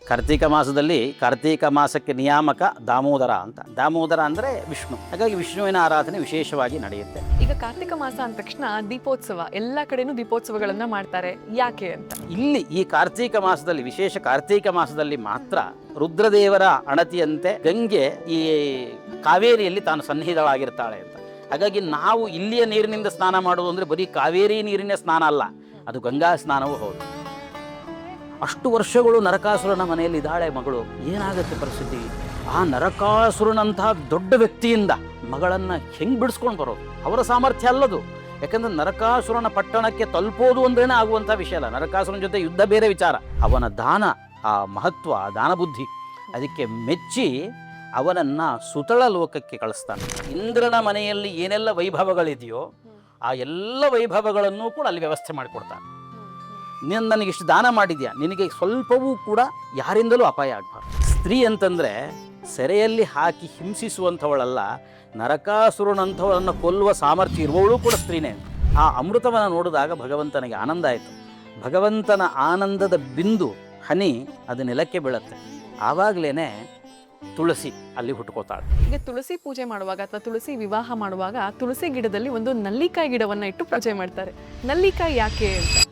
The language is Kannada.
ಕಾರ್ತೀಕ ಮಾಸದಲ್ಲಿ ಕಾರ್ತೀಕ ಮಾಸಕ್ಕೆ ನಿಯಾಮಕ ದಾಮೋದರ ಅಂತ. ದಾಮೋದರ ಅಂದರೆ ವಿಷ್ಣು, ಹಾಗಾಗಿ ವಿಷ್ಣುವಿನ ಆರಾಧನೆ ವಿಶೇಷವಾಗಿ ನಡೆಯುತ್ತೆ. ಈಗ ಕಾರ್ತಿಕ ಮಾಸ ಅಂದ ತಕ್ಷಣ ದೀಪೋತ್ಸವ, ಎಲ್ಲ ಕಡೆನೂ ದೀಪೋತ್ಸವಗಳನ್ನ ಮಾಡ್ತಾರೆ, ಯಾಕೆ ಅಂತ? ಇಲ್ಲಿ ಈ ಕಾರ್ತೀಕ ಮಾಸದಲ್ಲಿ, ವಿಶೇಷ ಕಾರ್ತೀಕ ಮಾಸದಲ್ಲಿ ಮಾತ್ರ ರುದ್ರದೇವರ ಅಣತಿಯಂತೆ ಗಂಗೆ ಈ ಕಾವೇರಿಯಲ್ಲಿ ತಾನು ಸನ್ನಿಹಿತಳಾಗಿರ್ತಾಳೆ ಅಂತ. ಹಾಗಾಗಿ ನಾವು ಇಲ್ಲಿಯ ನೀರಿನಿಂದ ಸ್ನಾನ ಮಾಡುವುದು ಅಂದರೆ ಬರೀ ಕಾವೇರಿ ನೀರಿನ ಸ್ನಾನ ಅಲ್ಲ, ಅದು ಗಂಗಾ ಸ್ನಾನವೂ ಹೌದು. ಅಷ್ಟು ವರ್ಷಗಳು ನರಕಾಸುರನ ಮನೆಯಲ್ಲಿ ಇದ್ದಾಳೆ ಮಗಳು. ಏನಾಗುತ್ತೆ ಪರಿಸ್ಥಿತಿ? ಆ ನರಕಾಸುರನಂತಹ ದೊಡ್ಡ ವ್ಯಕ್ತಿಯಿಂದ ಮಗಳನ್ನು ಹೆಂಗೆ ಬಿಡಿಸ್ಕೊಂಡು ಬರೋದು? ಅವರ ಸಾಮರ್ಥ್ಯ ಅಲ್ಲದು. ಯಾಕಂದ್ರೆ ನರಕಾಸುರನ ಪಟ್ಟಣಕ್ಕೆ ತಲುಪೋದು ಅಂದ್ರೇನೆ ಆಗುವಂಥ ವಿಷಯ ಅಲ್ಲ. ನರಕಾಸುರನ ಜೊತೆ ಯುದ್ಧ ಬೇರೆ ವಿಚಾರ. ಅವನ ದಾನ, ಆ ಮಹತ್ವ, ದಾನ ಬುದ್ಧಿ, ಅದಕ್ಕೆ ಮೆಚ್ಚಿ ಅವನನ್ನು ಸುತಳ ಲೋಕಕ್ಕೆ ಕಳಿಸ್ತಾನೆ. ಇಂದ್ರನ ಮನೆಯಲ್ಲಿ ಏನೆಲ್ಲ ವೈಭವಗಳಿದೆಯೋ ಆ ಎಲ್ಲ ವೈಭವಗಳನ್ನು ಕೂಡ ಅಲ್ಲಿ ವ್ಯವಸ್ಥೆ ಮಾಡಿಕೊಡ್ತಾನೆ. ನೀನು ನನಗಿಷ್ಟು ದಾನ ಮಾಡಿದ್ಯಾ, ನಿನಗೆ ಸ್ವಲ್ಪವೂ ಕೂಡ ಯಾರಿಂದಲೂ ಅಪಾಯ ಆಗಬಾರ್ದು. ಸ್ತ್ರೀ ಅಂತಂದರೆ ಸೆರೆಯಲ್ಲಿ ಹಾಕಿ ಹಿಂಸಿಸುವಂಥವಳಲ್ಲ, ನರಕಾಸುರನಂಥವಳನ್ನು ಕೊಲ್ಲುವ ಸಾಮರ್ಥ್ಯ ಇರುವವಳು ಕೂಡ ಸ್ತ್ರೀನೇ. ಆ ಅಮೃತವನ್ನು ನೋಡಿದಾಗ ಭಗವಂತನಿಗೆ ಆನಂದ ಆಯಿತು. ಭಗವಂತನ ಆನಂದದ ಬಿಂದು ಹನಿ ಅದು ನೆಲಕ್ಕೆ ಬೀಳುತ್ತೆ. ಆವಾಗಲೇ ತುಳಸಿ ಅಲ್ಲಿ ಹುಟ್ಕೋತಾಳೆ. ಈಗ ತುಳಸಿ ಪೂಜೆ ಮಾಡುವಾಗ ಅಥವಾ ತುಳಸಿ ವಿವಾಹ ಮಾಡುವಾಗ ತುಳಸಿ ಗಿಡದಲ್ಲಿ ಒಂದು ನಲ್ಲಿಕಾಯಿ ಗಿಡವನ್ನ ಇಟ್ಟು ಪೂಜೆ ಮಾಡ್ತಾರೆ. ನಲ್ಲಿಕಾಯಿ ಯಾಕೆ ಅಂತ?